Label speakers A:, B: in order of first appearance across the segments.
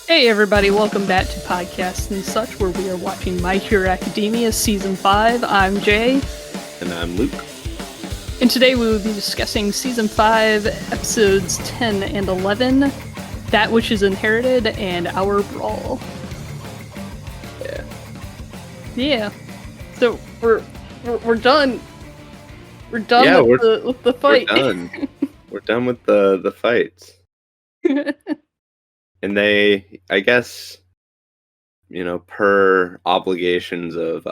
A: Hey everybody, welcome back to Podcasts and Such, where we are watching My Hero Academia Season 5. I'm Jay.
B: And I'm Luke.
A: And today we will be discussing Season 5, Episodes 10 and 11, That Which is Inherited, and Our Brawl. Yeah. So, we're done. We're done with the fight.
B: We're done. We're done with the fights. And they, I guess, per obligations of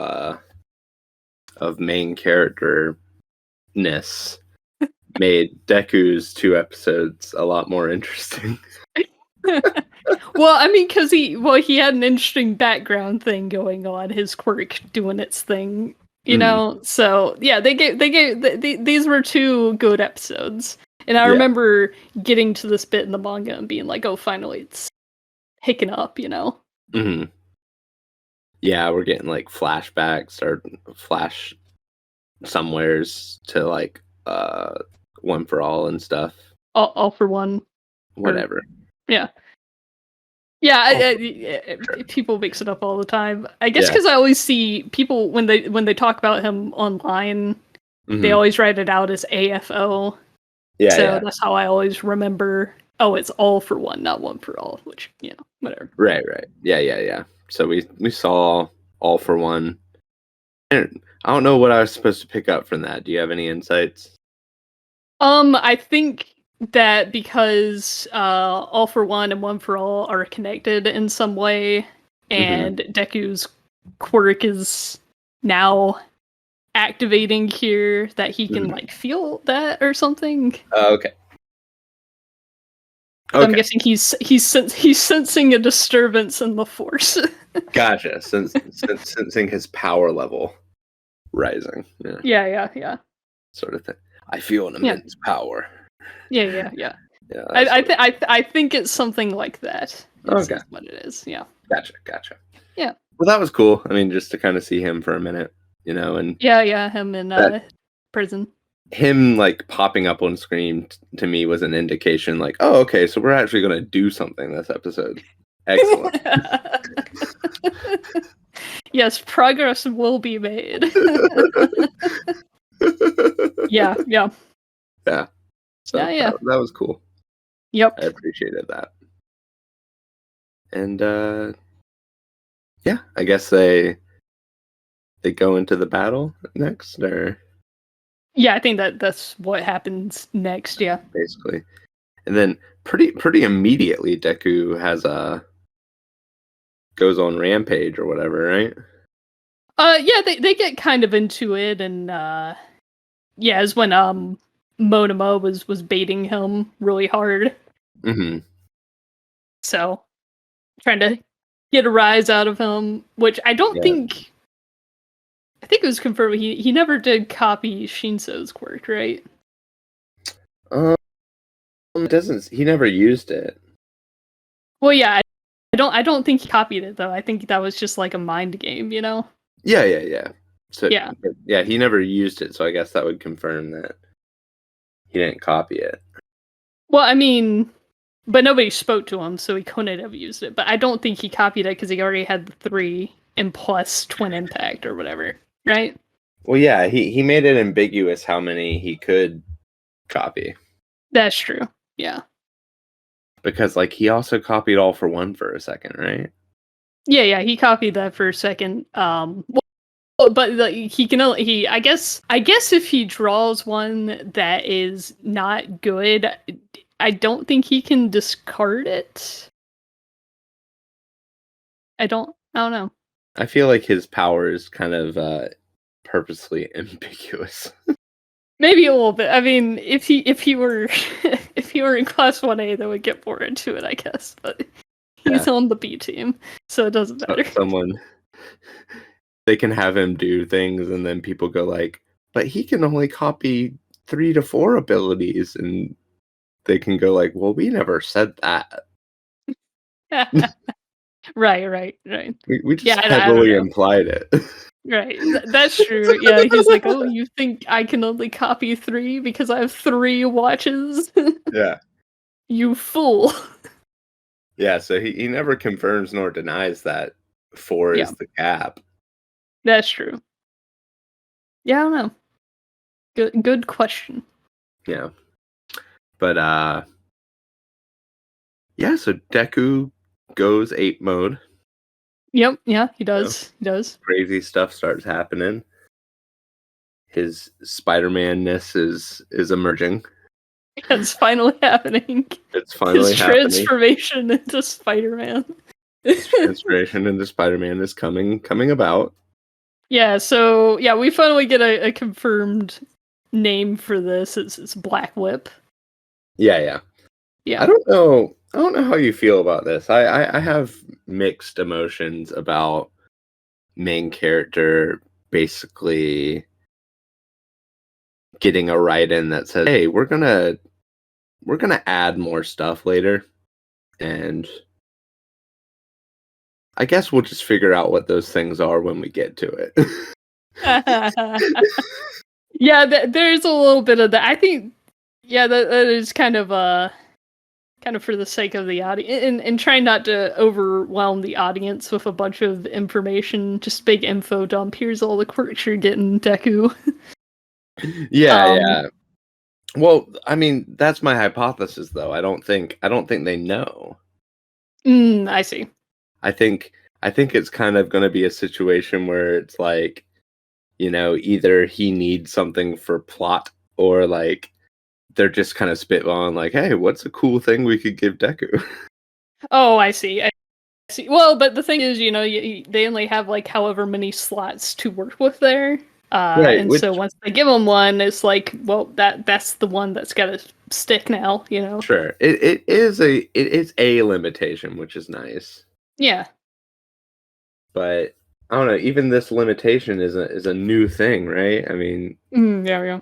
B: main character-ness, made Deku's 2 episodes a lot more interesting.
A: Well, I mean, because he had an interesting background thing going on, his quirk doing its thing, you know? So, yeah, these were 2 good episodes. And I remember getting to this bit in the manga and being like, oh, finally, it's picking up, you know?
B: Mm-hmm. Yeah, we're getting, like, flashbacks or flash somewheres to, like, One for All and stuff.
A: All for One.
B: Whatever.
A: Yeah. Yeah, people mix it up all the time. I guess because I always see people, when they talk about him online, they always write it out as AFO.
B: Yeah,
A: so that's how I always remember, oh, it's All for One, not One for All, which, whatever.
B: Right. Yeah. So we saw All for One. And I don't know what I was supposed to pick up from that. Do you have any insights?
A: I think that because All for One and One for All are connected in some way, and Deku's quirk is now activating here, that he can like feel that or something.
B: Okay.
A: I'm guessing he's sensing a disturbance in the force.
B: Gotcha. Sensing his power level rising.
A: Yeah.
B: Sort of thing. I feel an immense power.
A: Yeah. I think it's something like that.
B: Okay.
A: That's what it is. Yeah.
B: Gotcha.
A: Yeah.
B: Well, that was cool. I mean, just to kind of see him for a minute, and
A: yeah, him in prison.
B: Him like popping up on screen to me was an indication, like, oh, okay, so we're actually going to do something this episode. Excellent.
A: Yes, progress will be made. Yeah.
B: So that was cool.
A: Yep.
B: I appreciated that. And I guess they go into the battle next, or
A: yeah, I think that's what happens next. Yeah,
B: basically, and then pretty immediately, Deku has goes on rampage or whatever, right?
A: Yeah, they get kind of into it, and is when Monoma was baiting him really hard. So trying to get a rise out of him, which I don't think. I think it was confirmed he never did copy Shinso's quirk, right?
B: He never used it.
A: Well, yeah, I don't think he copied it though. I think that was just like a mind game, you know?
B: Yeah. So he never used it, so I guess that would confirm that he didn't copy it.
A: Well, I mean, but nobody spoke to him, so he couldn't have used it. But I don't think he copied it because he already had the 3 and plus Twin Impact or whatever, right?
B: Well, yeah, he made it ambiguous how many he could copy.
A: That's true. Yeah.
B: Because like he also copied All for One for a second, right?
A: Yeah, he copied that for a second. But he can only I guess if he draws one that is not good, I don't think he can discard it. I don't know.
B: I feel like his power is kind of purposely ambiguous.
A: Maybe a little bit. I mean, if he were if he were in Class 1A, they would get more into it, I guess. But he's on the B team, so it doesn't matter.
B: They can have him do things, and then people go like, "But he can only copy 3 to 4 abilities," and they can go like, "Well, we never said that."
A: Right.
B: We just heavily implied it.
A: Right, that's true. Yeah, he's like, oh, you think I can only copy 3 because I have 3 watches?
B: Yeah.
A: You fool.
B: Yeah, so he never confirms nor denies that 4
A: Yeah,
B: is the cap.
A: that's true. Yeah, I don't know. Good question.
B: Yeah. But, yeah, so Deku goes ape mode,
A: Yep, yeah, he
B: you know,
A: does. He does.
B: crazy stuff starts happening. His Spider-Man-ness is emerging.
A: It's finally happening.
B: It's
A: His
B: finally happening.
A: transformation into Spider-Man.
B: His transformation into Spider-Man is coming about.
A: Yeah, so yeah, we finally get a confirmed name for this. It's Black Whip.
B: Yeah, yeah.
A: Yeah.
B: I don't know how you feel about this. I have mixed emotions about main character basically getting a write-in that says, "Hey, we're gonna add more stuff later, and I guess we'll just figure out what those things are when we get to it."
A: Yeah, there's a little bit of that. I think, yeah, that is kind of for the sake of the audience, and trying not to overwhelm the audience with a bunch of information. Just big info dump. Here's all the quirks you're getting, Deku.
B: Yeah,
A: Um,
B: yeah. Well, I mean, that's my hypothesis, though. I don't think they know.
A: I see.
B: I think I think it's kind of going to be a situation where it's like, either he needs something for plot, or like they're just kind of spitballing like, "Hey, what's a cool thing we could give Deku?"
A: Oh, I see. I see. Well, but the thing is, they only have like however many slots to work with there.
B: Right,
A: And
B: which
A: so once they give them one, it's like, well, that's the one that's got to stick now, you know?
B: sure. It is a limitation, which is nice.
A: Yeah.
B: But I don't know, even this limitation is a new thing, right? I mean,
A: Yeah, yeah.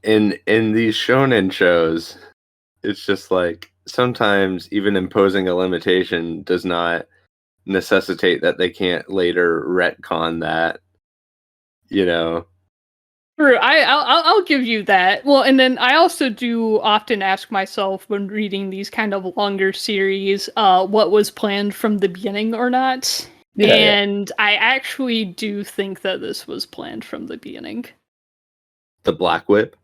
B: in these shonen shows, it's just like sometimes even imposing a limitation does not necessitate that they can't later retcon that, you know.
A: True. I'll give you that. Well, and then I also do often ask myself when reading these kind of longer series, what was planned from the beginning or not.
B: Yeah, yeah.
A: And I actually do think that this was planned from the beginning.
B: The Black Whip,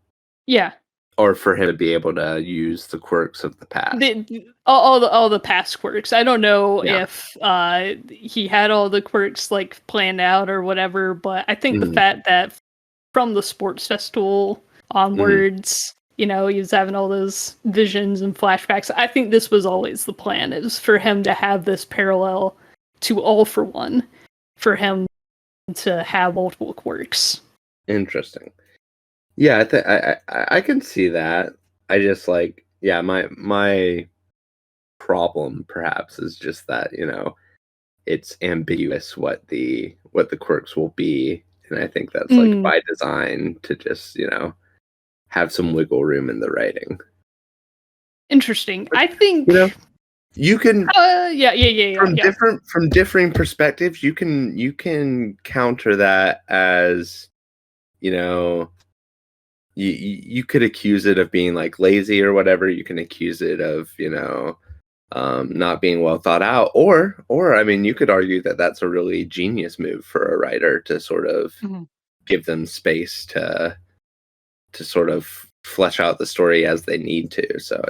A: Yeah.
B: or for him to be able to use the quirks of the past.
A: All the past quirks. I don't know
B: Yeah.
A: if he had all the quirks like planned out or whatever, but I think the
B: Mhm,
A: fact that from the sports festival
B: mhm.
A: onwards, he was having all those visions and flashbacks. I think this was always the plan, is for him to have this parallel to All for One, for him to have multiple quirks.
B: Interesting. Yeah, I can see that. I just like, yeah, my problem perhaps is just that, it's ambiguous what the quirks will be, and I think that's like
A: Mm,
B: by design to just, have some wiggle room in the writing.
A: interesting.
B: But,
A: I
B: you know,
A: think.
B: you can
A: Yeah.
B: from differing perspectives, you can counter that as, you know, you could accuse it of being like lazy or whatever. You can accuse it of, not being well thought out, or I mean, you could argue that that's a really genius move for a writer to sort of
A: Mhm.
B: give them space to sort of flesh out the story as they need to. So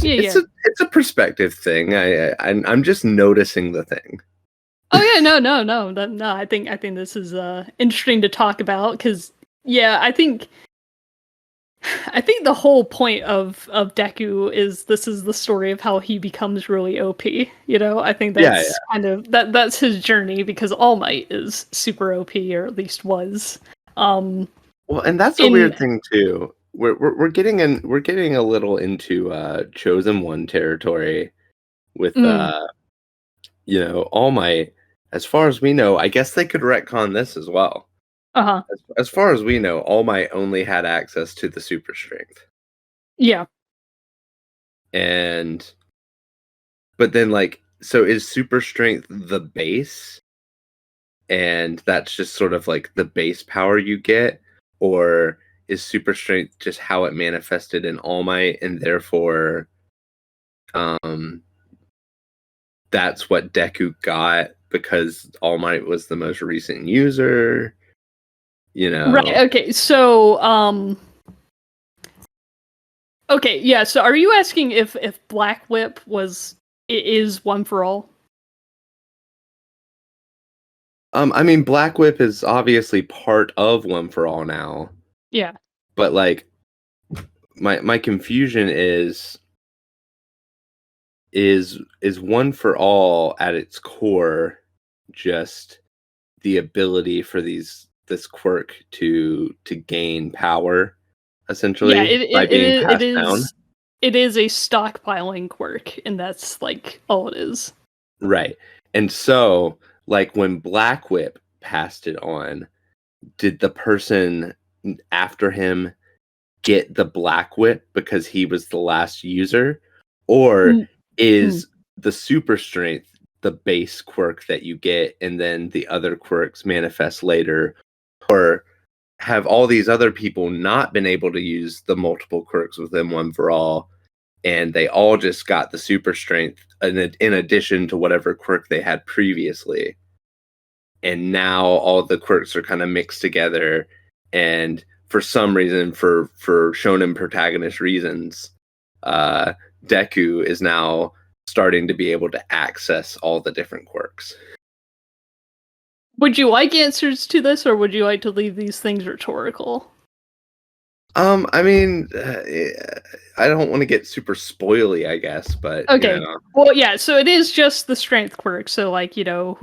A: Yeah.
B: it's a perspective thing. I'm just noticing the thing.
A: Oh yeah, no. No, I think this is interesting to talk about because yeah, I think the whole point of Deku is this is the story of how he becomes really OP. I think
B: Yeah,
A: that's kind of that's his journey because All Might is super OP, or at least was. Um,
B: well, and that's a
A: in
B: weird thing too. We're getting a little into chosen one territory with
A: mm,
B: All Might. As far as we know, I guess they could retcon this as well.
A: uh-huh,
B: As far as we know, All Might only had access to the super strength.
A: yeah,
B: And but then like, so is super strength the base, and that's just sort of like the base power you get, or is super strength just how it manifested in All Might, and therefore Um, that's what Deku got because All Might was the most recent user. You
A: Right.
B: know,
A: Okay. So, okay. Yeah. So, are you asking if Black Whip is one for all?
B: I mean, Black Whip is obviously part of One for All now,
A: Yeah.
B: but like my confusion is One for All at its core just the ability for this quirk to gain power
A: Yeah.
B: essentially by being
A: It
B: passed down.
A: is. It is a stockpiling quirk, and that's like all it is.
B: Right. And so, like when Black Whip passed it on, did the person after him get the Black Whip because he was the last user? Or
A: Mm, mm.
B: is the super strength the base quirk that you get and then the other quirks manifest later? Or have all these other people not been able to use the multiple quirks within One for All and they all just got the super strength in addition to whatever quirk they had previously, and now all the quirks are kind of mixed together, and for some reason, for shonen protagonist reasons, uh Deku is now starting to be able to access all the different quirks.
A: Would you like answers to this, or would you like to leave these things rhetorical?
B: I mean, I don't want to get super spoily, I guess, but
A: Okay. Well, yeah. So it is just the strength quirk. So, like, whoever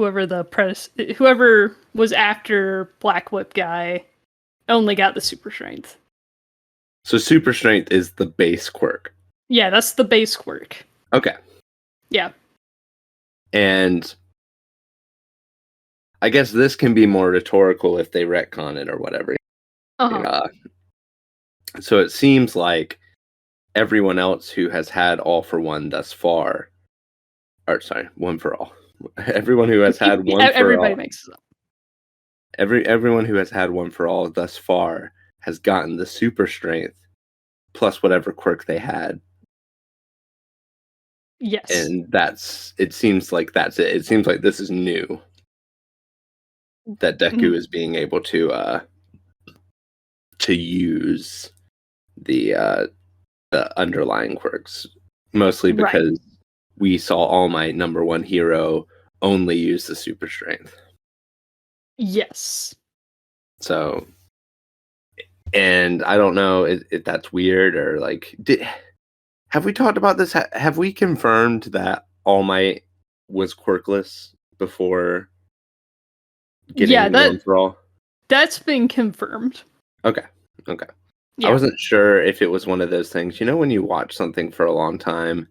A: was after Black Whip guy only got the super strength.
B: so super strength is the base quirk.
A: Yeah, that's the base quirk.
B: Okay.
A: Yeah.
B: And I guess this can be more rhetorical if they retcon it or whatever.
A: Uh-huh.
B: So it seems like everyone else who has had All for One thus far, or sorry, One for All, everyone who has had One for
A: Everybody
B: All,
A: makes it up.
B: everyone who has had One for All thus far has gotten the super strength plus whatever quirk they had,
A: Yes.
B: and it seems like that's it. It seems like this is new that Deku
A: Mhm.
B: is being able to use the the underlying quirks, mostly
A: Right.
B: because we saw All Might number one hero only use the super strength.
A: Yes.
B: So, and I don't know if that's weird or like, have we talked about this? Have we confirmed that All Might was quirkless before
A: Yeah,
B: getting One for All?
A: that's been confirmed.
B: Okay, okay. I
A: Yeah.
B: wasn't sure if it was one of those things. You know, when you watch something for a long time,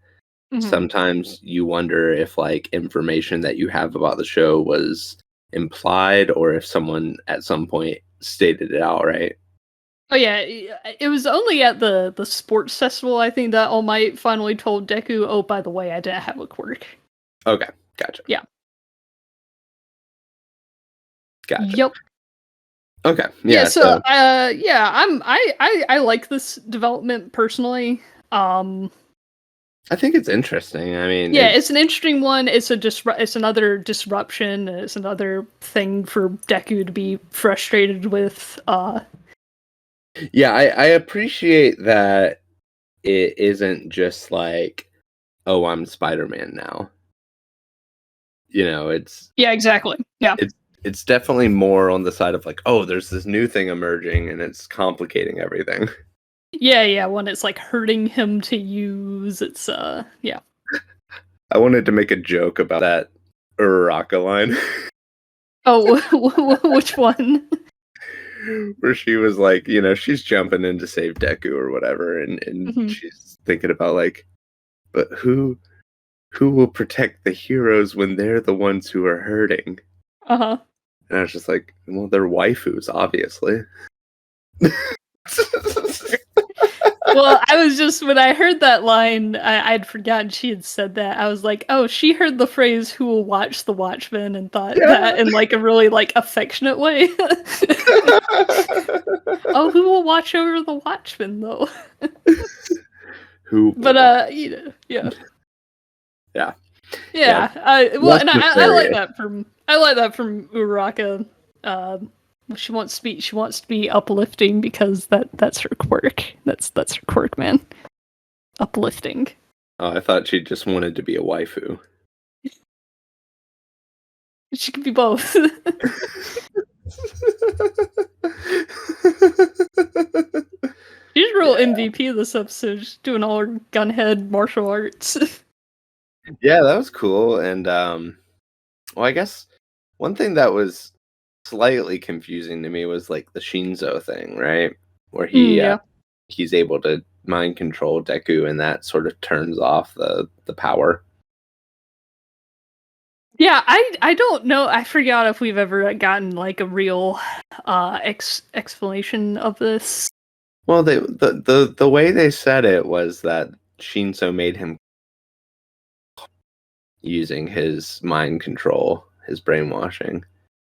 A: Mhm.
B: sometimes you wonder if like information that you have about the show was implied or if someone at some point stated it outright.
A: Oh yeah, it was only at the sports festival I think that All Might finally told Deku, "Oh, by the way, I didn't have a quirk."
B: Okay, gotcha.
A: Yeah.
B: Gotcha.
A: Yep.
B: Okay,
A: Yeah,
B: yeah,
A: so
B: so
A: yeah, I like this development personally. Um
B: I think it's interesting. I mean,
A: yeah, it's
B: it's
A: an interesting one. It's another disruption. It's another thing for Deku to be frustrated with.
B: yeah, I appreciate that it isn't just like, oh, I'm Spider-Man now. You know,
A: Yeah, exactly. Yeah.
B: it's it's definitely more on the side of like, oh, there's this new thing emerging and it's complicating everything.
A: Yeah, yeah, when it's like hurting him to use, it's yeah.
B: I wanted to make a joke about that Uraraka line
A: Oh, which one?
B: where she was like, you know, she's jumping in to save Deku or whatever, and
A: Mhm.
B: she's thinking about like, but who will protect the heroes when they're the ones who are hurting?
A: Uh-huh.
B: And I was just like, well, they're waifus, obviously.
A: Well, I was just when I heard that line, I'd forgotten she had said that. I was like, "Oh, she heard the phrase 'Who will watch the Watchmen' and thought that
B: Yeah.
A: in like a really like affectionate way." Oh, who will watch over the Watchmen though?
B: Who will
A: But
B: watch?
A: you know, yeah.
B: Yeah.
A: Yeah.
B: Less
A: And I like
B: nefarious.
A: that from Uraraka. She wants to be uplifting because that's her quirk. That's her quirk, man. Uplifting.
B: Oh, I thought she just wanted to be a waifu.
A: She could be both. She's real
B: Yeah.
A: MVP of this episode. She's doing all her gunhead martial arts.
B: Yeah, that was cool. And well, I guess one thing that was slightly confusing to me was like the Shinzo thing, right? Where
A: Yeah.
B: he's able to mind control Deku, and that sort of turns off the power.
A: Yeah, I don't know. I forgot if we've ever gotten like a real explanation of this.
B: Well, the way they said it was that Shinzo made him using his mind control, his brainwashing.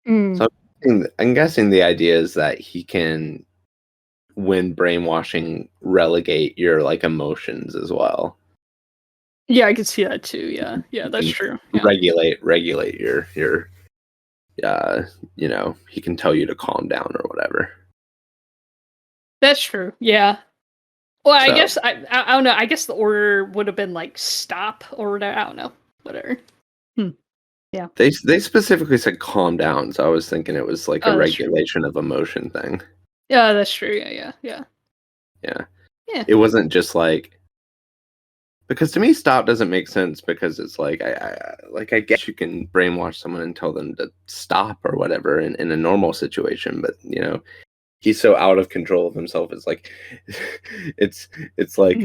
B: So I'm guessing the idea is that he can, when brainwashing, relegate your like emotions as well.
A: Yeah, I can see that too. Yeah,
B: He
A: that's
B: can
A: true. Yeah.
B: regulate your he can tell you to calm down or whatever.
A: That's true. Yeah. Well, I
B: So
A: guess I don't know. I guess the order would have been like stop or whatever. I don't know. Whatever. Yeah.
B: they specifically said calm down, so I was thinking it was like a
A: Oh, that's true.
B: regulation of emotion thing.
A: Yeah, that's true. Yeah.
B: Yeah.
A: Yeah.
B: It wasn't just like, because to me stop doesn't make sense, because it's like I guess you can brainwash someone and tell them to stop or whatever in a normal situation, but he's so out of control of himself. It's like it's like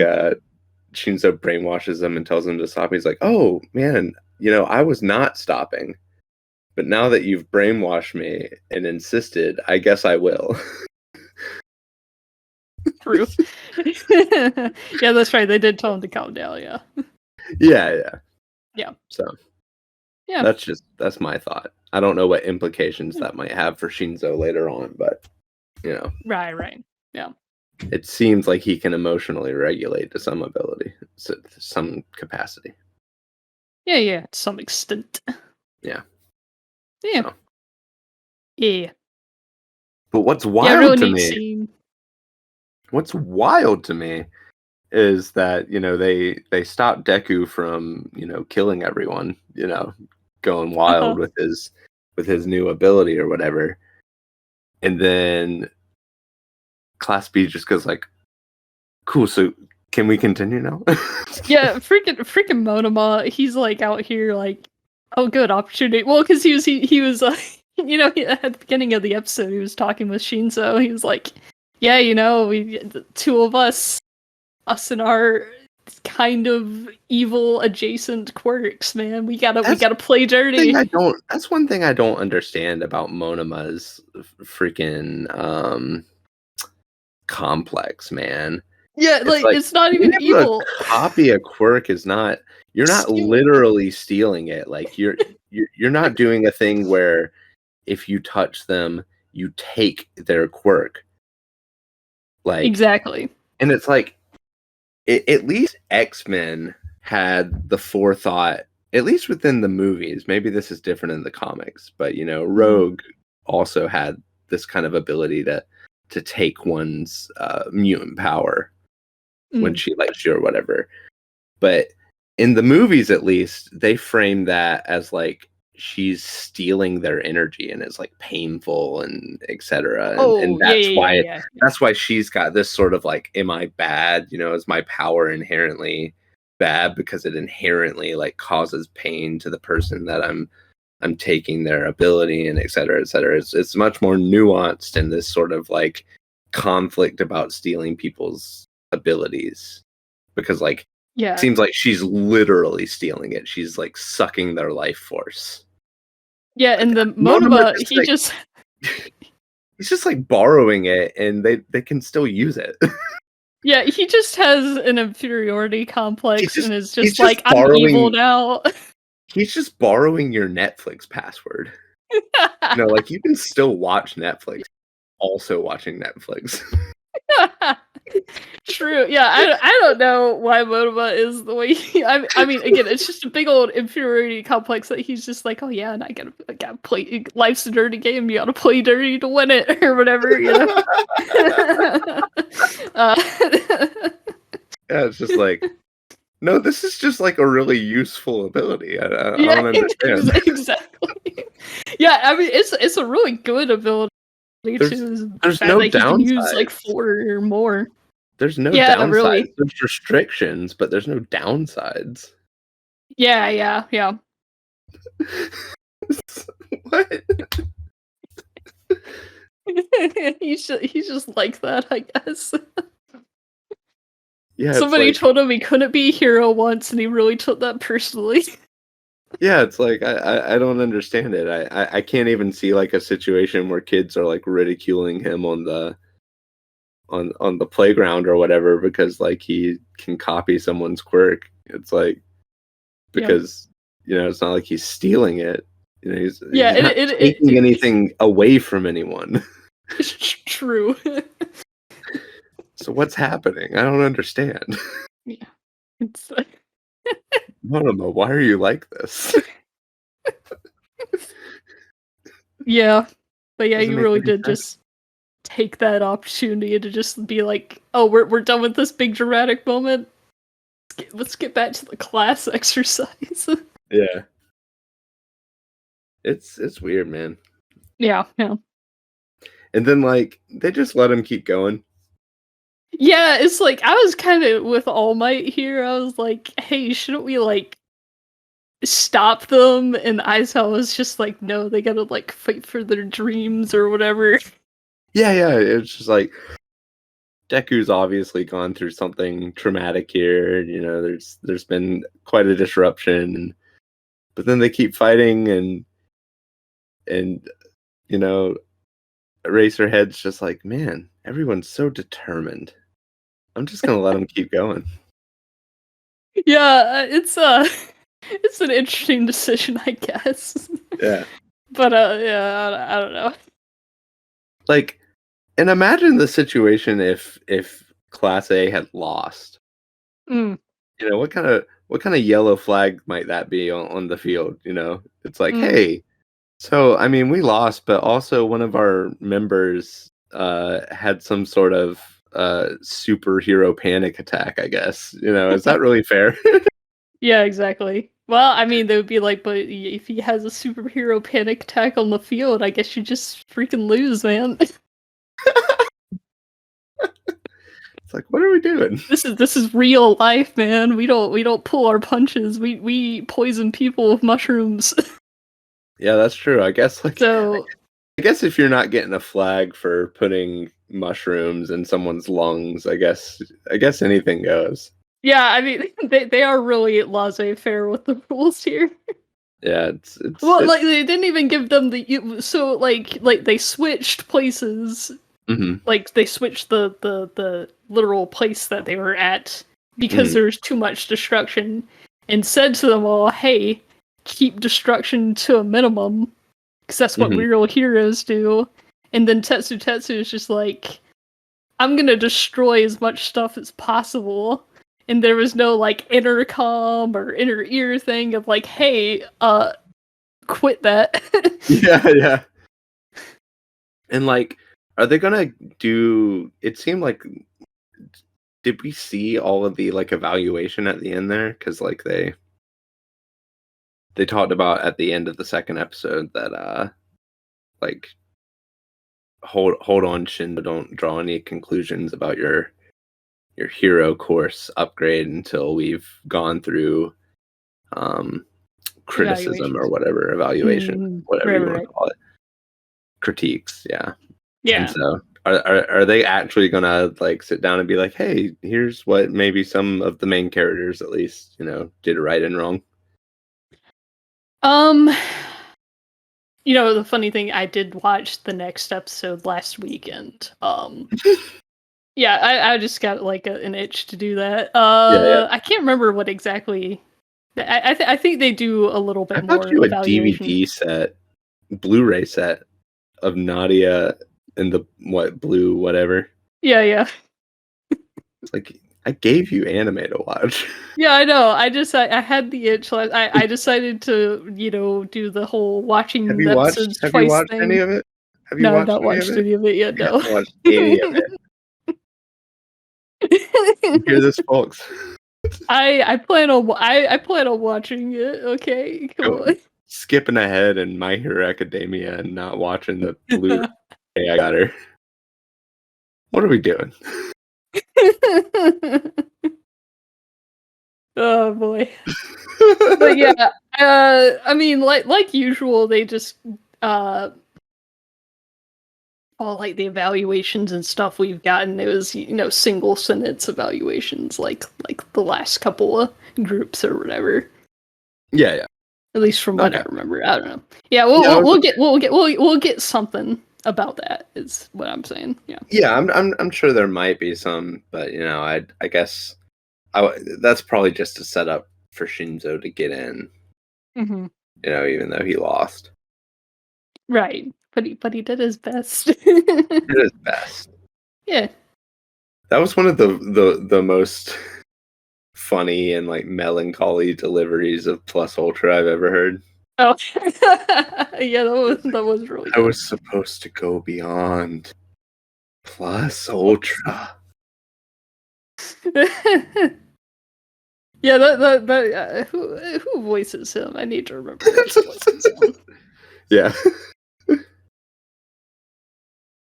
B: Shinzo brainwashes him and tells him to stop. He's like, oh man, I was not stopping, but now that you've brainwashed me and insisted, I guess I will.
A: True. Yeah, that's right. They did tell him to calm down. Yeah.
B: Yeah. So
A: Yeah.
B: that's my thought. I don't know what implications that might have for Shinzo later on, but
A: Right. Yeah.
B: it seems like he can emotionally regulate to some ability, to some capacity.
A: Yeah. To some extent.
B: Yeah.
A: Yeah.
B: So.
A: Yeah.
B: But what's
A: Yeah,
B: wild
A: really
B: to
A: neat
B: me?
A: scene.
B: What's wild to me is that they stopped Deku from killing everyone, going wild with his new ability or whatever, and then Class B just goes like, cool, so can we continue now?
A: Yeah, freaking Monoma, he's like out here like, oh, good opportunity. Well, because he was like, at the beginning of the episode, he was talking with Shinzo. He was like, yeah, we the two of us and our kind of evil adjacent quirks, man. We gotta play dirty.
B: That's one thing I don't understand about Monoma's freaking complex, man.
A: Yeah,
B: It's
A: it's not even
B: being able
A: evil.
B: to copy a quirk is not. You're not literally stealing it. Like you're not doing a thing where if you touch them, you take their quirk. Like
A: Exactly.
B: And it's like, at least X-Men had the forethought, at least within the movies. Maybe this is different in the comics, but Rogue also had this kind of ability to take one's mutant power when she likes you or whatever. But in the movies, at least, they frame that as like she's stealing their energy and it's like painful and etc. And that's why she's got this sort of like, am I bad? Is my power inherently bad because it inherently like causes pain to the person that I'm taking their ability and etc. etc. It's much more nuanced in this sort of like conflict about stealing people's abilities, because like it seems like she's literally stealing it. She's like sucking their life force.
A: Yeah, and the Monoma,
B: he's just like borrowing it, and they can still use it.
A: Yeah, he just has an inferiority complex and is just like,
B: I'm
A: evil now.
B: He's just borrowing your Netflix password. Like you can still watch Netflix, also watching Netflix.
A: True. Yeah, I don't know why Motoba is the way I mean, again, it's just a big old inferiority complex that he's just like, "Oh, yeah, and I gotta play life's a dirty game, you gotta play dirty to win it," or whatever, you know? Uh,
B: Yeah, it's just like, no, this is just like a really useful ability. I
A: yeah,
B: don't understand.
A: exactly. Yeah, I mean, it's a really good ability
B: There's
A: too, the
B: there's
A: fact
B: no
A: that he can use, like,
B: downsides.
A: 4 or more.
B: There's no
A: Yeah,
B: downsides.
A: really.
B: There's restrictions, but there's no downsides.
A: Yeah, yeah, yeah.
B: What?
A: He's just like that, I guess.
B: Yeah, it's
A: Somebody
B: like
A: told him he couldn't be a hero once, and he really took that personally.
B: yeah, it's like I don't understand it. I can't even see like a situation where kids are like ridiculing him on the playground or whatever because like he can copy someone's quirk. It's like
A: Yeah.
B: because it's not like he's stealing it.
A: Yeah,
B: He's not taking anything away from anyone.
A: it's true.
B: So what's happening? I don't understand.
A: Yeah. It's
B: I don't know. Why are you like this?
A: yeah. But yeah,
B: Doesn't
A: you
B: make
A: really
B: any
A: did
B: sense.
A: just take that opportunity to just be like, "Oh, we're done with this big dramatic moment. Let's get back to the class exercise."
B: Yeah. It's weird, man.
A: Yeah, yeah.
B: And then like they just let him keep going.
A: Yeah, it's like I was kind of with All Might here. I was like, "Hey, shouldn't we like stop them?" And Aizawa was just like, "No, they gotta like fight for their dreams or whatever."
B: Yeah, yeah. It's just like Deku's obviously gone through something traumatic here. There's been quite a disruption, but then they keep fighting, and you know, Eraserhead's just like, man, everyone's so determined. I'm just gonna let them keep going.
A: Yeah, it's an interesting decision, I guess.
B: Yeah,
A: But yeah, I don't know.
B: like, and imagine the situation if Class A had lost.
A: Mm,
B: What kind of yellow flag might that be on the field? It's like,
A: mm.
B: hey, so I mean, we lost, but also one of our members had some sort of superhero panic attack. I guess is that really fair?
A: Yeah, exactly. Well, I mean, they would be like, but if he has a superhero panic attack on the field, I guess you just freaking lose, man.
B: It's like, what are we doing?
A: This is real life, man. We don't pull our punches. We poison people with mushrooms.
B: Yeah, that's true. I guess
A: So
B: I guess if you're not getting a flag for putting mushrooms in someone's lungs, I guess anything goes.
A: yeah, I mean, they are really laissez-faire with the rules here.
B: Yeah, it's
A: Well,
B: it's.
A: like they didn't even give them so like they switched places.
B: Mhm,
A: Like they switched the literal place that they were at because
B: mhm,
A: there was too much destruction, and said to them all, "Hey, keep destruction to a minimum, because that's what
B: mhm,
A: real heroes do." And then Tetsu is just like, "I'm gonna destroy as much stuff as possible." And there was no like intercom or inner ear thing of like, "Hey, quit that."
B: yeah, yeah. And like, are they gonna do? It seemed like did we see all of the like evaluation at the end there? Because like they talked about at the end of the second episode that like hold on, Shindo, don't draw any conclusions about your hero course upgrade until we've gone through um criticism or
A: Evaluations.
B: whatever evaluation,
A: Mm,
B: whatever
A: right,
B: you
A: right,
B: want to
A: right.
B: call it, critiques. Yeah. And
A: Yeah.
B: so are they actually gonna like sit down and be like, hey, here's what maybe some of the main characters at least did right and wrong?
A: Um, the funny thing, I did watch the next episode last weekend. Yeah, I just got like an itch to do that.
B: Yeah, yeah.
A: I can't remember what exactly. I think they do a little
B: I
A: bit
B: bought
A: more
B: you a
A: evaluation.
B: DVD set, Blu-ray set of Nadia and the what blue whatever.
A: Yeah.
B: It's like, I gave you anime to watch.
A: Yeah, I know. I had the itch. I decided to, do the whole watching the episodes
B: Have you
A: twice
B: watched any
A: thing.
B: of it? Have you
A: No, I've
B: watched
A: not
B: any of
A: watched
B: it?
A: any of it yet,
B: You
A: no.
B: haven't watched any of it. You hear this, folks?
A: I plan on watching it, okay? Come
B: Go
A: on.
B: skipping ahead in My Hero Academia and not watching the Blu-ray I got her. What are we doing?
A: Oh boy. But yeah, I mean, like usual, they just all like the evaluations and stuff we've gotten. It was single sentence evaluations, like the last couple of groups or whatever.
B: Yeah.
A: At least from what I
B: Okay.
A: remember, I don't know. Yeah,
B: Yeah, I was
A: we'll get something about that. Is what I'm saying. Yeah.
B: Yeah, I'm sure there might be some, but I guess that's probably just a setup for Shinzo to get in.
A: Hmm.
B: Even though he lost,
A: Right, but he did his best.
B: he did his best.
A: Yeah.
B: That was one of the most funny and like melancholy deliveries of Plus Ultra I've ever heard.
A: Oh, yeah. That was really
B: I
A: good.
B: was supposed to go beyond Plus Ultra.
A: Yeah, who voices him? I need to remember who voices him.
B: Yeah.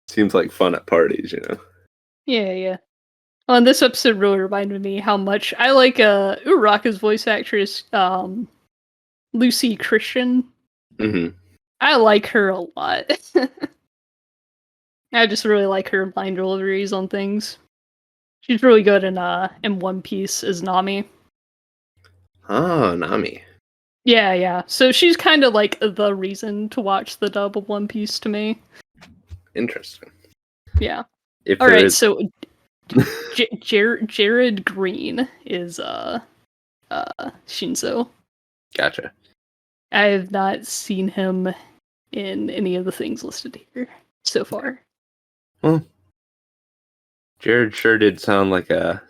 B: Seems like fun at parties.
A: Yeah. Oh, and this episode really reminded me how much I like Uraraka's voice actress, Lucy Christian.
B: Hmm.
A: I like her a lot. I just really like her line deliveries on things. She's really good in One Piece as Nami.
B: Ah, Nami.
A: Yeah. So she's kind of like the reason to watch the dub of One Piece to me.
B: Interesting.
A: Yeah.
B: If
A: All
B: there
A: right.
B: is,
A: So Jared Green is Shinzo.
B: gotcha.
A: I have not seen him in any of the things listed here so far.
B: Well, Jared sure did sound like a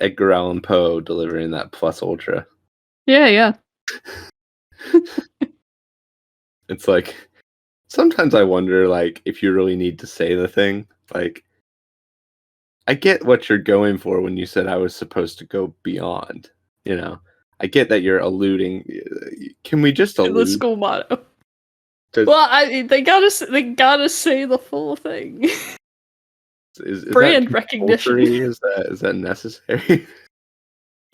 B: Edgar Allan Poe delivering that Plus Ultra.
A: Yeah.
B: It's like sometimes I wonder, like, if you really need to say the thing. Like, I get what you're going for when you said I was supposed to go beyond. I get that you're alluding. Can we just
A: The
B: allude
A: school motto.
B: to?
A: Well, they gotta say the full thing.
B: Is that
A: Brand
B: compulsory?
A: recognition.
B: Is that necessary?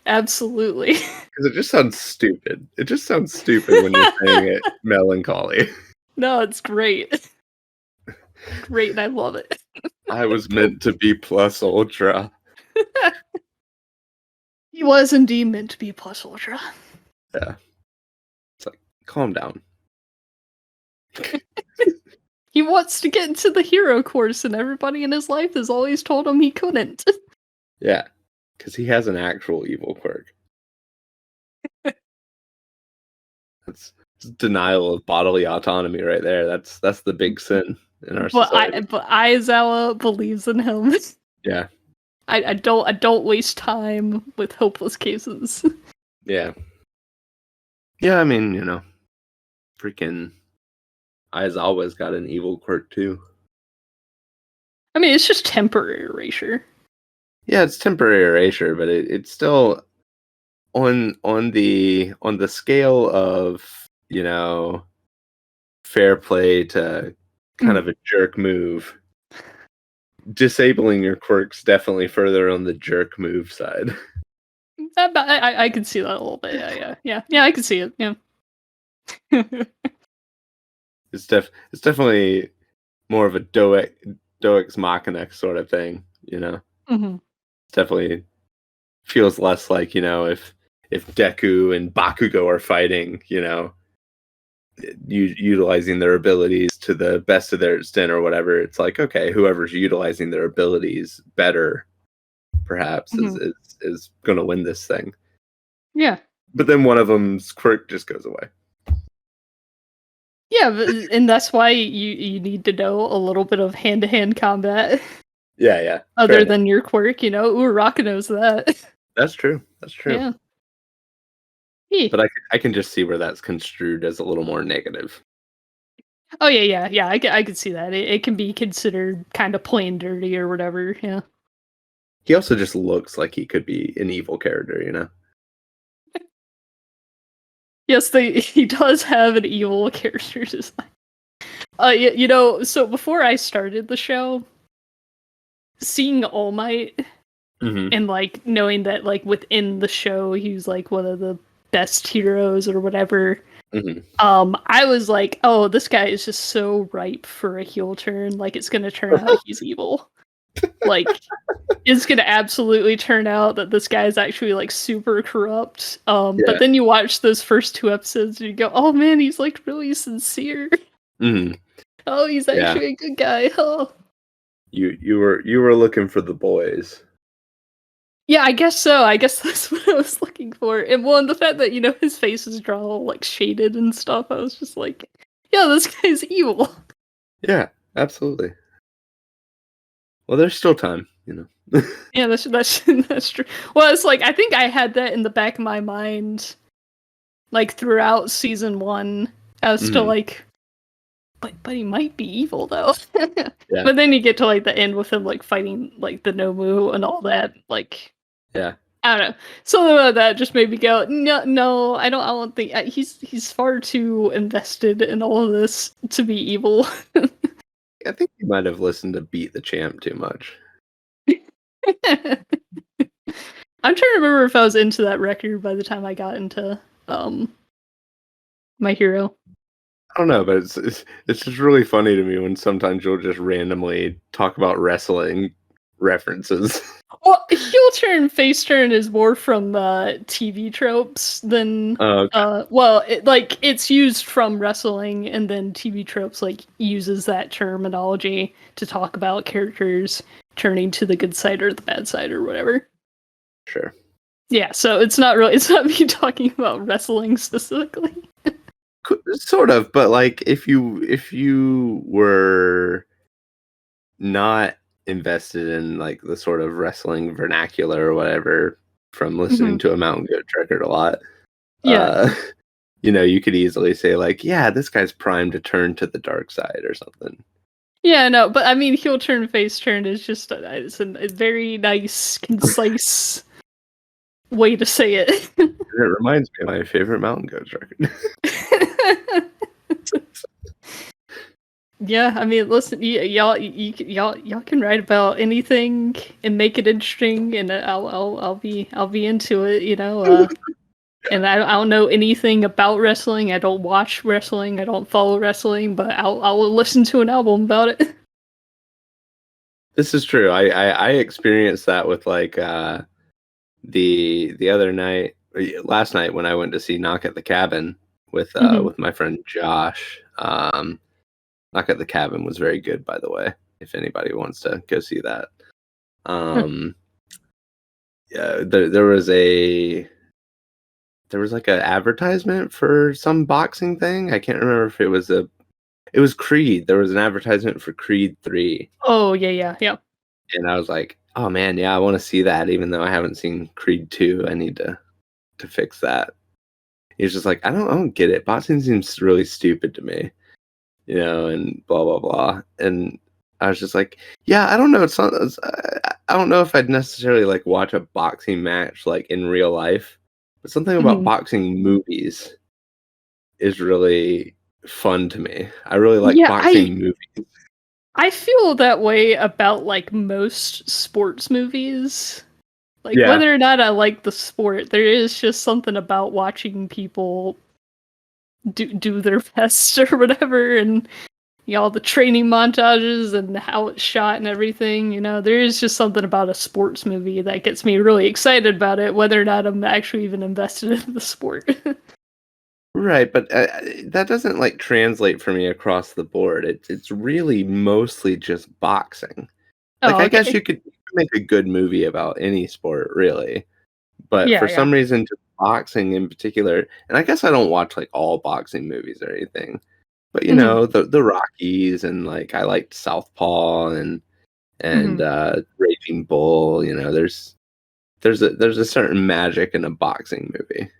A: Absolutely.
B: Because it just sounds stupid. It just sounds stupid when you're saying it melancholy.
A: No, it's great. Great, and I love it.
B: I was meant to be Plus Ultra.
A: He was indeed meant to be Plus Ultra.
B: Yeah. It's like, calm down.
A: He wants to get into the hero course, and everybody in his life has always told him he couldn't.
B: Yeah. Because he has an actual evil quirk. That's denial of bodily autonomy right there. That's the big sin in our society.
A: But Aizawa believes in him.
B: Yeah.
A: I don't waste time with hopeless cases.
B: Yeah. Yeah, I mean, freaking Aizawa's got an evil quirk too.
A: I mean, it's just temporary erasure.
B: Yeah, it's temporary erasure, but it's still on the scale of, fair play to kind of a jerk move. Disabling your quirk's definitely further on the jerk move side.
A: I can see that a little bit. Yeah. I can see it. Yeah.
B: It's definitely more of a Doex Machina sort of thing.
A: Mm-hmm.
B: Definitely feels less like, if Deku and Bakugo are fighting, utilizing their abilities to the best of their extent or whatever. It's like, okay, whoever's utilizing their abilities better, perhaps, is going to win this thing.
A: Yeah.
B: But then one of them's quirk just goes away.
A: Yeah, and that's why you need to know a little bit of hand-to-hand combat.
B: Yeah, yeah. Fair
A: other
B: enough.
A: than your quirk, you know? Uraraka knows that.
B: That's true. That's true.
A: Yeah. He.
B: But I can just see where that's construed as a little more negative.
A: Oh, yeah, yeah, yeah, I could see that. It can be considered kinda plain dirty or whatever, yeah.
B: He also just looks like he could be an evil character, you know?
A: Yes, they he does have an evil character design. You know, so before I started the show, seeing All Might
B: Mhm.
A: and, like, knowing that, like, within the show, he was, like, one of the best heroes or whatever,
B: Mhm.
A: I was like, "Oh, this guy is just so ripe for a heel turn, like, it's gonna turn out he's evil." Like, it's gonna absolutely turn out that this guy is actually, like, super corrupt, but
B: Yeah.
A: then you watch those first 2 episodes and you go, "Oh, man, he's, like, really sincere.
B: Mhm.
A: Oh, he's
B: Yeah.
A: actually a good guy, oh."
B: You were looking for the boys.
A: Yeah, I guess so, I guess that's what I was looking for, and, well, and the fact that, you know, his face is drawn all, like, shaded and stuff, I was just like, "Yeah, this guy's evil."
B: Yeah, absolutely. Well, there's still time, you know?
A: Yeah, that's that's true. Well, it's like, I think I had that in the back of my mind, like, throughout season 1, as to,
B: Mhm.
A: like, but he might be evil, though.
B: Yeah,
A: But then you get to, like, the end with him, like, fighting, like, the Nomu and all that, like,
B: yeah.
A: I don't know. Something about that just made me go, "No, no, I don't think he's far too invested in all of this to be evil."
B: I think you might have listened to Beat the Champ too much.
A: I'm trying to remember if I was into that record by the time I got into, um, My Hero.
B: I don't know, but it's just really funny to me when sometimes you'll just randomly talk about wrestling references.
A: Well, heel turn, face turn is more from, TV tropes than,
B: Oh,
A: well, like, it's used from wrestling, and then TV tropes, like, uses that terminology to talk about characters turning to the good side or the bad side or whatever.
B: sure.
A: Yeah, so it's not me talking about wrestling specifically.
B: Sort of, but like if you were not invested in like the sort of wrestling vernacular or whatever from listening
A: Mhm.
B: to a Mountain Goat record a lot,
A: Yeah.
B: uh, you know, you could easily say like, yeah, this guy's primed to turn to the dark side or something.
A: Yeah, no, but I mean, heel turn, face turn is just a very nice, concise way to say it.
B: And it reminds me of my favorite Mountain Goats record.
A: Yeah, I mean, listen, y'all can write about anything and make it interesting, and I'll be into it, you know. And I don't know anything about wrestling. I don't watch wrestling. I don't follow wrestling, but I'll listen to an album about it.
B: This is true. I experienced that with like the other night, last night when I went to see Knock at the Cabin
A: Hmm.
B: with my friend Josh. Knock at the Cabin was very good, by the way. If anybody wants to go see that, um, yeah, there was like an advertisement for some boxing thing. I can't remember if it was Creed. There was an advertisement for Creed 3,
A: Oh yeah, yeah, yeah.
B: and I was like, "Oh man, yeah, I want to see that." Even though I haven't seen Creed 2, I need to fix that. He's just like, I don't get it. Boxing seems really stupid to me, you know, and blah blah blah. And I was just like, yeah, I don't know. It's not. I don't know if I'd necessarily like watch a boxing match like in real life, but something about
A: Mhm.
B: boxing movies is really fun to me. I really like
A: Yeah,
B: boxing movies.
A: I feel that way about, like, most sports movies. Like,
B: Yeah,
A: whether or not I like the sport, there is just something about watching people do their best or whatever, and, you know, all the training montages and how it's shot and everything, you know, there is just something about a sports movie that gets me really excited about it, whether or not I'm actually even invested in the sport.
B: right. But that doesn't like translate for me across the board. It's really mostly just boxing. Like,
A: Oh,
B: I guess
A: okay.
B: you could make a good movie about any sport, really, but
A: Yeah,
B: for
A: yeah.
B: some reason, just boxing in particular, and I guess I don't watch, like, all boxing movies or anything, but, you
A: Mhm.
B: know, the Rockies and, like, I liked Southpaw and and Raging Bull. There's a certain magic in a boxing movie.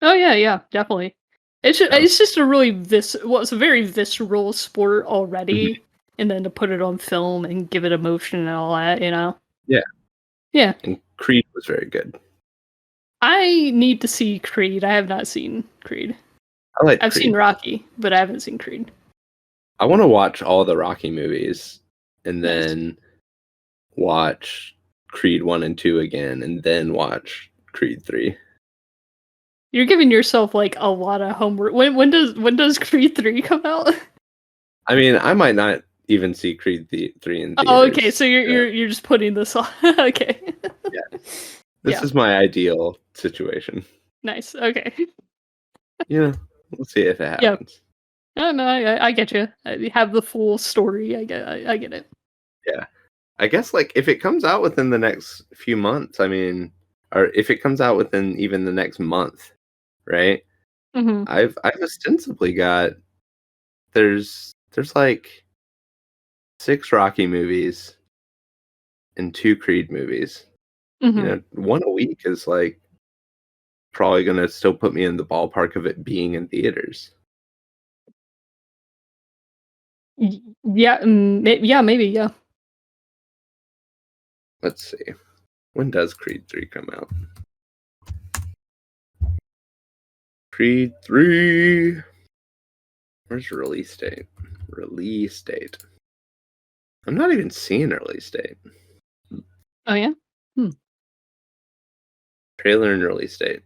A: Oh yeah, definitely. It's just,
B: So,
A: it's just a really it's a very visceral sport
B: mhm.
A: already, and then to put it on film and give it emotion and all that,
B: Yeah,
A: Yeah.
B: and Creed was very good.
A: I need to see Creed. I have not seen Creed.
B: I like
A: I've seen
B: Creed.
A: Rocky, but I haven't seen Creed.
B: I want to watch all the Rocky movies and
A: Nice.
B: then watch Creed 1 and 2 again and then watch Creed 3.
A: You're giving yourself like a lot of homework. When does Creed 3 come out?
B: I mean, I might not even see Creed 3 in
A: Oh, okay.
B: theaters.
A: So you're just putting this on. Okay.
B: Yeah. This
A: Yeah.
B: is my ideal situation.
A: Nice. Okay.
B: We'll see if it
A: Yeah.
B: happens.
A: No, I get you. I have the full story. I get it.
B: Yeah. I guess like if it comes out within the next few months, I mean, or if it comes out within even the next month, right?
A: Mhm.
B: I've ostensibly got there's like 6 Rocky movies and 2 Creed movies.
A: Mhm.
B: One a week is like probably gonna still put me in the ballpark of it being in theaters.
A: Yeah. Yeah. Maybe. Yeah.
B: Let's see. When does Creed 3 come out? Creed 3. Where's the release date? Release date. I'm not even seeing a release date.
A: Oh yeah. Hmm.
B: Trailer and release date.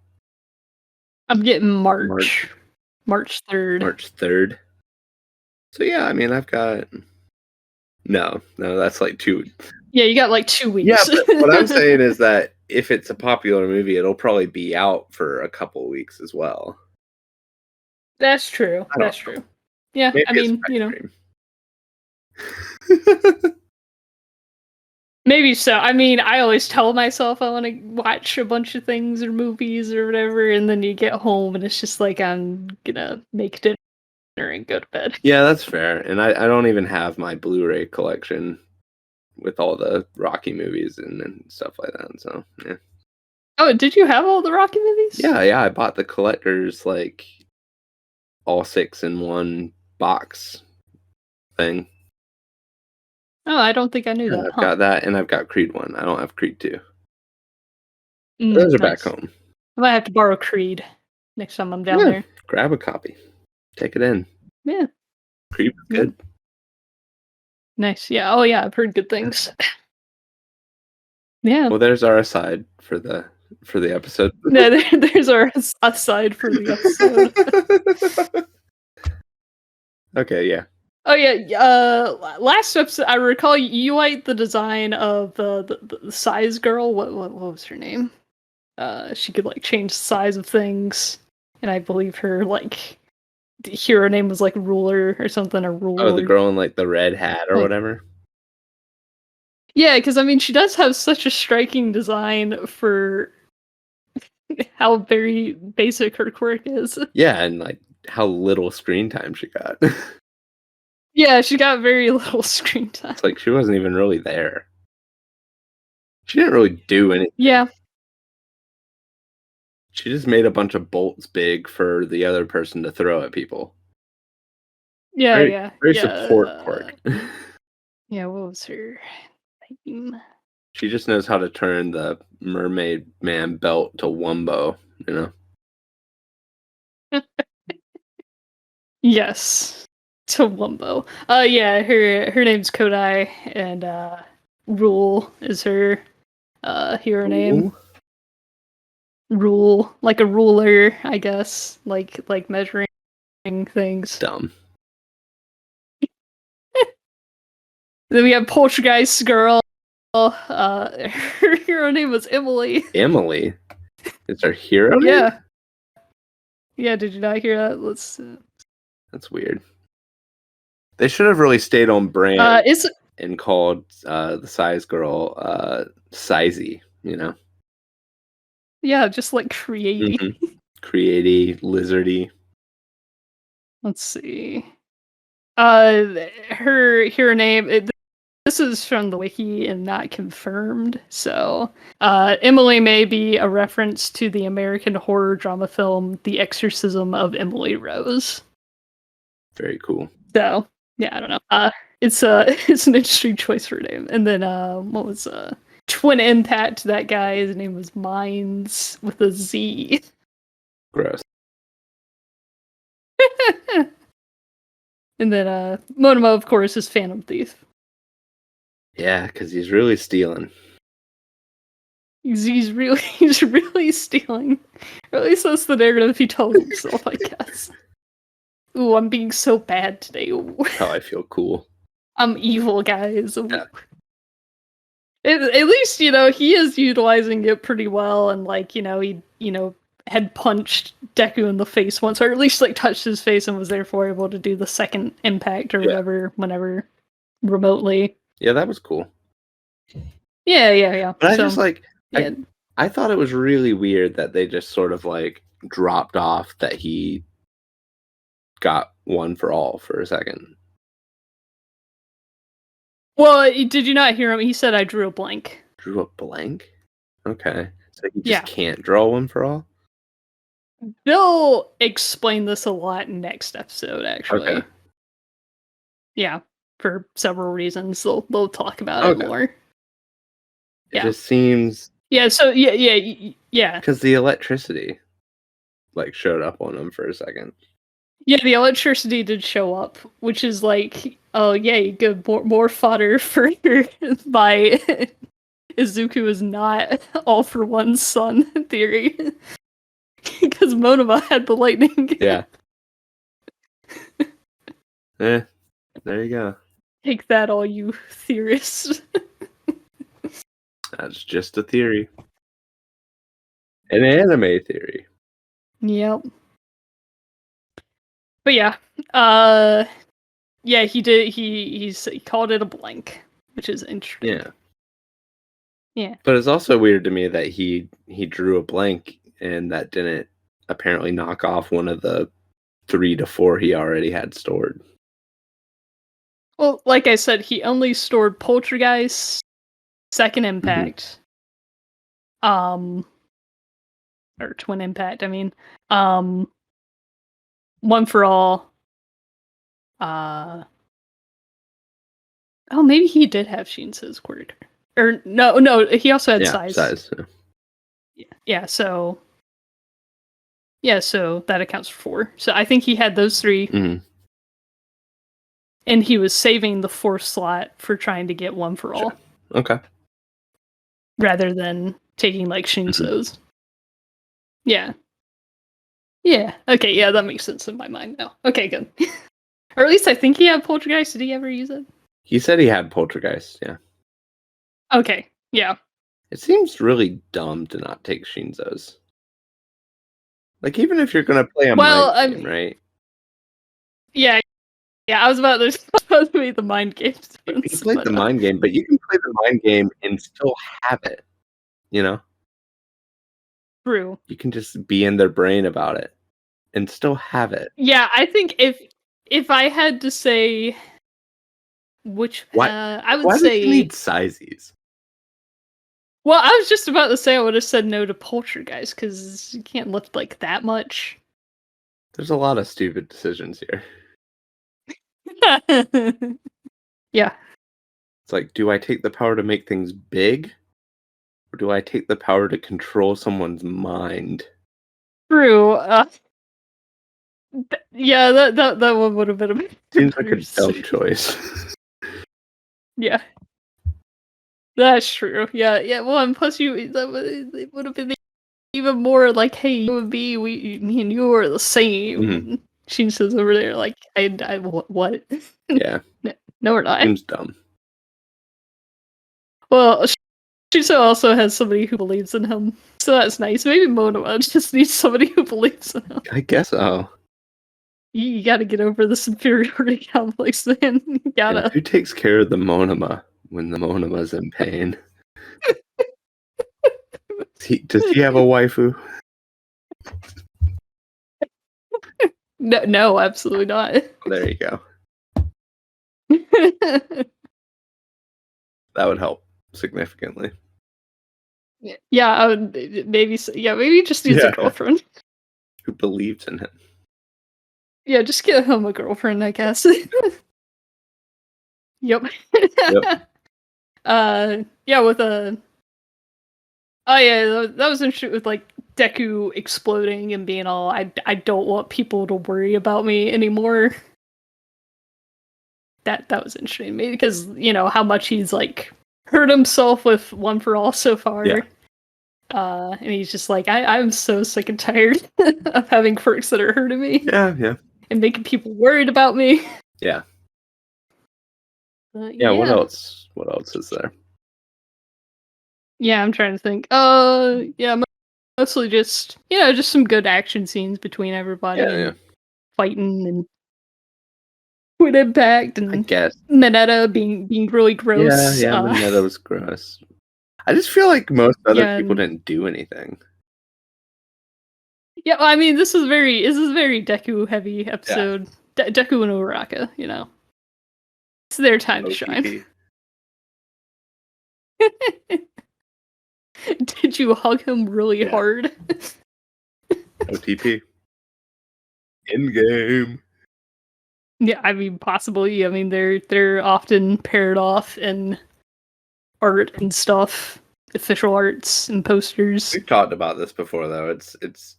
A: I'm getting
B: March
A: March 3rd.
B: March 3rd. So yeah, I mean I've got no, that's like 2.
A: Yeah, you got like 2
B: Yeah,
A: weeks.
B: but what I'm saying is that if it's a popular movie, it'll probably be out for a couple weeks as well.
A: That's true.
B: I don't
A: That's
B: know.
A: true. Yeah,
B: Maybe
A: I
B: it's
A: mean,
B: pipe dream.
A: maybe so. I mean, I always tell myself I want to watch a bunch of things or movies or whatever, and then you get home and it's just like I'm gonna make dinner and go to bed.
B: Yeah, that's fair. And I don't even have my Blu-ray collection with all the Rocky movies and stuff like that. So yeah.
A: Oh, did you have all the Rocky movies?
B: Yeah, I bought the collector's like all 6 in one box thing.
A: Oh, I don't think I knew
B: And
A: that.
B: I've
A: Huh?
B: got that and I've got Creed 1. I don't have Creed 2. Those are back
A: Nice.
B: home.
A: I might have to borrow Creed next time I'm down
B: Yeah,
A: there.
B: grab a copy. Take it in.
A: Yeah.
B: Creed was
A: Yeah.
B: good.
A: Nice. Yeah. Oh, yeah. I've heard good things. Yeah.
B: Well, there's our aside for the episode.
A: No, there's our aside for the episode.
B: Okay, yeah.
A: Oh yeah, last episode I recall you liked the design of the size girl. What was her name? She could like change the size of things, and I believe her like the hero name was like Ruler or something, or
B: Oh, the
A: Ruler.
B: girl in like the red hat or
A: Like,
B: whatever.
A: yeah, because I mean she does have such a striking design for how very basic her quirk is.
B: Yeah, and like how little screen time she got.
A: Yeah, she got very little screen time.
B: It's like she wasn't even really there. She didn't really do anything.
A: Yeah.
B: She just made a bunch of bolts big for the other person to throw at people.
A: Yeah.
B: Very support quirk.
A: Yeah, what was her name?
B: She just knows how to turn the mermaid man belt to wumbo, you know?
A: Yes. To Wumbo. Yeah, her name's Kodai, and Rule is her hero name. Rule, like a ruler, I guess. Like measuring things.
B: Dumb.
A: Then we have Poltergeist Girl. Her hero name was Emily.
B: Emily? Is her hero name?
A: Yeah. Yeah, did you not hear that? Let's
B: That's weird. They should have really stayed on brand and called the size girl Sizey, you know?
A: Yeah, just like creaty.
B: Mm-hmm. Creaty, lizardy.
A: Let's see. Her name. this is from the wiki and not confirmed. So, Emily may be a reference to the American horror drama film The Exorcism of Emily Rose.
B: Very cool.
A: So, yeah, I don't know. It's it's an interesting choice for a name. And then what was Twin Impact? That guy, his name was Mines with a Z.
B: Gross.
A: And then Monoma, of course, is Phantom Thief.
B: Yeah, because he's really stealing.
A: He's really stealing. Or at least that's the narrative he tells himself, I guess. Ooh, I'm being so bad today. Ooh.
B: How I feel cool.
A: I'm evil, guys.
B: Yeah.
A: At least, he is utilizing it pretty well, and he had punched Deku in the face once, or at least touched his face and was therefore able to do the second impact or whatever whenever remotely.
B: Yeah, that was cool.
A: Yeah.
B: But I just I thought it was really weird that they just sort of dropped off that he got one for all for a second.
A: Well, did you not hear him? He said, "I drew a blank."
B: Drew a blank? Okay. So he just can't draw one for all?
A: They'll explain this a lot in next episode, actually.
B: Okay.
A: Yeah, for several reasons. They'll talk about it more.
B: It just seems...
A: Yeah, so, yeah.
B: Because the electricity, showed up on him for a second.
A: Yeah, the electricity did show up, which is oh yay, good, more fodder for my Izuku is not all for one son theory. Because Monoma had the lightning.
B: Yeah. There you go.
A: Take that, all you theorists.
B: That's just a theory. An anime theory.
A: Yep. But yeah, he did. He called it a blank, which is interesting. Yeah.
B: But it's also weird to me that he drew a blank and that didn't apparently knock off one of the 3 to 4 he already had stored.
A: Well, like I said, he only stored Poltergeist, Second Impact, or Twin Impact. I mean, One for All. Oh, maybe he did have Shinso's quirk. Or no, he also had size. Yeah, so that accounts for 4. So I think he had those 3.
B: Mm-hmm.
A: And he was saving the 4th slot for trying to get One for All.
B: Okay.
A: Rather than taking Shinso's. Yeah. Yeah. Okay, yeah, that makes sense in my mind now. Okay, good. Or at least I think he had Poltergeist. Did he ever use it?
B: He said he had Poltergeist, yeah.
A: Okay, yeah.
B: It seems really dumb to not take Shinso's. Even if you're going to play a mind game, right?
A: Yeah, I was about to be the mind game.
B: You can play the mind game, but you can play the mind game and still have it,
A: True.
B: You can just be in their brain about it and still have it.
A: Yeah, I think if I had to say which, I would say...
B: Why do you need sizes?
A: Well, I was just about to say I would have said no to Poltergeist, because you can't lift that much.
B: There's a lot of stupid decisions here.
A: Yeah.
B: It's do I take the power to make things big? Or do I take the power to control someone's mind?
A: True. Yeah, that one would have been a bit...
B: Seems like a dumb choice.
A: Yeah. That's true. Yeah. Well, and plus it would have been even more hey, you and me and you are the same.
B: Mm-hmm.
A: Shinso's over there I what?
B: Yeah.
A: No, we're not.
B: Seems dumb.
A: Well, Shinso also has somebody who believes in him, so that's nice. Maybe Monoma just needs somebody who believes in him.
B: I guess so.
A: You gotta get over this inferiority complex, man. You gotta.
B: And who takes care of the Monoma when the Monoma's in pain? Does he have a waifu?
A: No, absolutely not.
B: There you go. That would help significantly.
A: Yeah, I would maybe. Yeah, maybe he just needs a
B: Yeah.
A: girlfriend.
B: Who believes in him?
A: Yeah, just get him a girlfriend, I guess. Yep.
B: Yep.
A: Yeah, with a. Oh yeah, that was interesting with like Deku exploding and being all, I don't want people to worry about me anymore. That was interesting to me because how much he's like hurt himself with One for All so far.
B: Yeah.
A: And he's just like, I'm so sick and tired of having quirks that are hurting me.
B: Yeah.
A: And making people worried about me.
B: Yeah.
A: Yeah.
B: What else? What else is there?
A: Yeah, I'm trying to think. Yeah, mostly just just some good action scenes between everybody and fighting and with Impact and
B: I guess
A: Mineta being really gross.
B: Yeah, Mineta was gross. I just feel like most other people didn't do anything.
A: Yeah, I mean, this is very Deku heavy episode. Yeah. Deku and Uraraka, it's their time to shine. Did you hug him really hard?
B: OTP. In game.
A: Yeah, I mean, possibly. I mean, they're often paired off in art and stuff, official arts and posters.
B: We've talked about this before, though. It's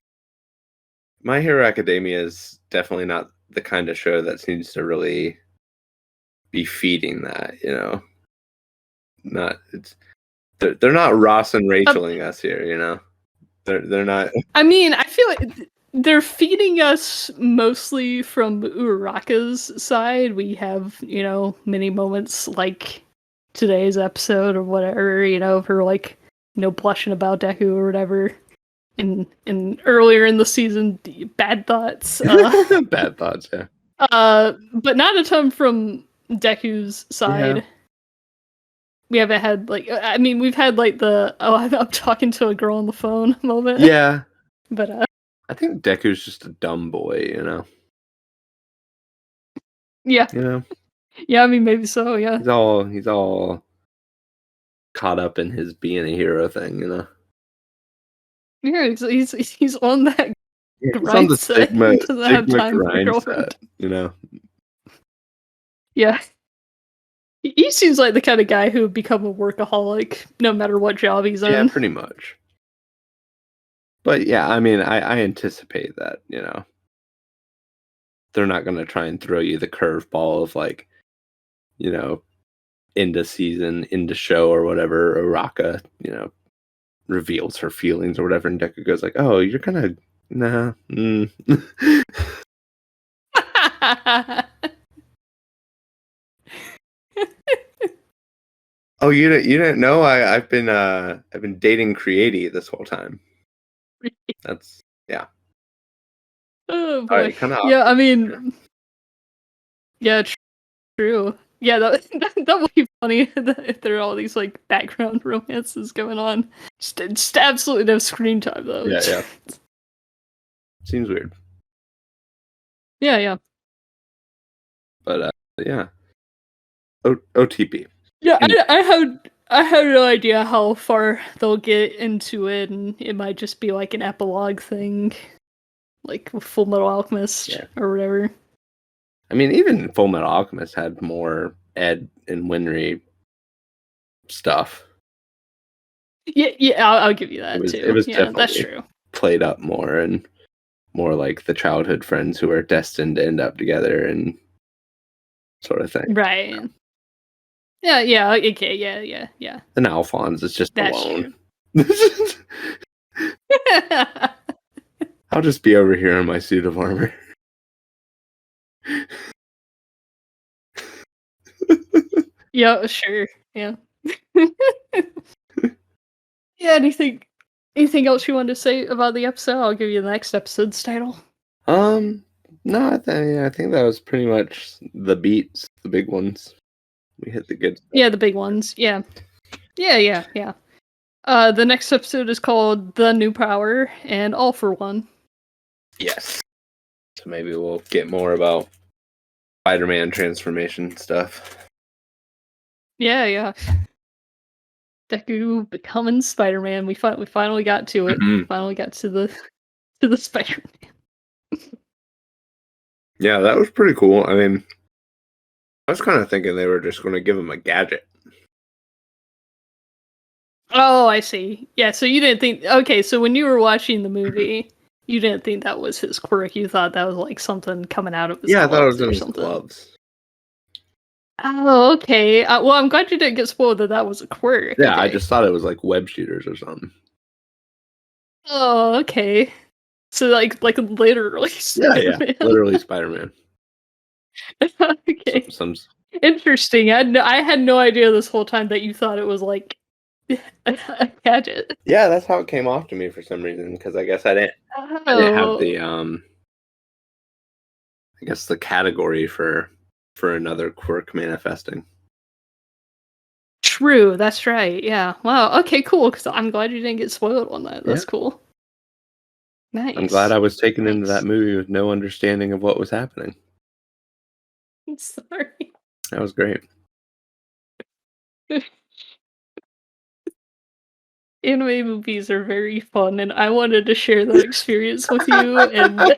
B: My Hero Academia is definitely not the kind of show that seems to really be feeding that. They're not Ross and Racheling us here. They're not.
A: I mean, I feel like they're feeding us mostly from Uraraka's side. We have, many moments like today's episode or whatever, of her like, blushing about Deku or whatever. And earlier in the season, bad thoughts.
B: Bad thoughts, yeah.
A: But not a ton from Deku's side. Yeah. We haven't had we've had like the I'm talking to a girl on the phone moment.
B: Yeah.
A: But
B: I think Deku's just a dumb boy,
A: Yeah. Yeah, I mean maybe so, yeah.
B: He's all caught up in his being a hero thing,
A: Yeah, he's on that
B: grind. He's on the Sigma grind set,
A: Yeah. He seems like the kind of guy who would become a workaholic no matter what job he's in.
B: Yeah, pretty much. But yeah, I mean, I anticipate that, they're not going to try and throw you the curveball of like, into season, into show or whatever, Uraraka, reveals her feelings or whatever, and Deku goes like, "Oh, you're kind of nah." Oh, you didn't know? I've been dating Creati this whole time. That's yeah.
A: Oh boy. Yeah, I mean, yeah, true. Yeah, that would be funny if there are all these like background romances going on. Just absolutely no screen time though.
B: Yeah. Seems weird.
A: Yeah.
B: But yeah. OTP.
A: Yeah, I had no idea how far they'll get into it, and it might just be like an epilogue thing, like Full Metal Alchemist or whatever.
B: I mean, even Full Metal Alchemist had more Ed and Winry stuff.
A: Yeah, I'll give you that too.
B: It was
A: definitely that's true.
B: Played up more and more like the childhood friends who are destined to end up together and sort of thing.
A: Right. Yeah, okay, yeah.
B: And Alphonse is just alone. I'll just be over here in my suit of armor.
A: Yeah, sure. Yeah. Yeah, anything else you wanted to say about the episode? I'll give you the next episode's title.
B: No, I think that was pretty much the beats, the big ones. We hit the good stuff.
A: Yeah, the big ones. Yeah. The next episode is called The New Power and All for One.
B: Yes. So maybe we'll get more about Spider-Man transformation stuff.
A: Yeah. Deku becoming Spider-Man. We finally got to it.
B: Mhm.
A: Finally got to the to the Spider-Man.
B: Yeah, that was pretty cool. I mean, I was kind of thinking they were just going to give him a gadget.
A: Oh, I see. Yeah, so you didn't think okay, so when you were watching the movie, you didn't think that was his quirk. You thought that was like something coming out of his
B: Yeah, I thought it was
A: gloves
B: in
A: or
B: his
A: something.
B: gloves.
A: Oh, okay. Well, I'm glad you didn't get spoiled that that was a quirk.
B: Yeah, I
A: Okay.
B: just thought it was like web shooters or something.
A: Oh, okay. So like literally
B: Yeah,
A: Spider-Man.
B: literally Spider-Man.
A: Okay.
B: Some
A: Interesting. I had no idea this whole time that you thought it was like a gadget.
B: Yeah, that's how it came off to me for some reason because I guess I didn't have
A: Oh,
B: the I guess the category for another quirk manifesting.
A: true. That's right. Yeah. Wow. Okay, cool. Because I'm glad you didn't get spoiled on that.
B: Yeah.
A: That's cool.
B: I'm glad
A: Nice.
B: I was taken into that
A: Nice.
B: movie with no understanding of what was happening.
A: I'm sorry.
B: That was great.
A: Anime movies are very fun, and I wanted to share that experience with you. And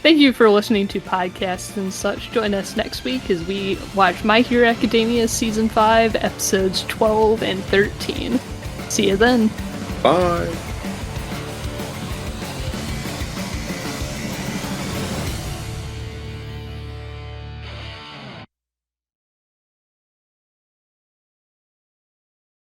A: thank you for listening to podcasts and such. Join us next week as we watch My Hero Academia Season 5, Episodes 12 and 13. See you then.
B: Bye.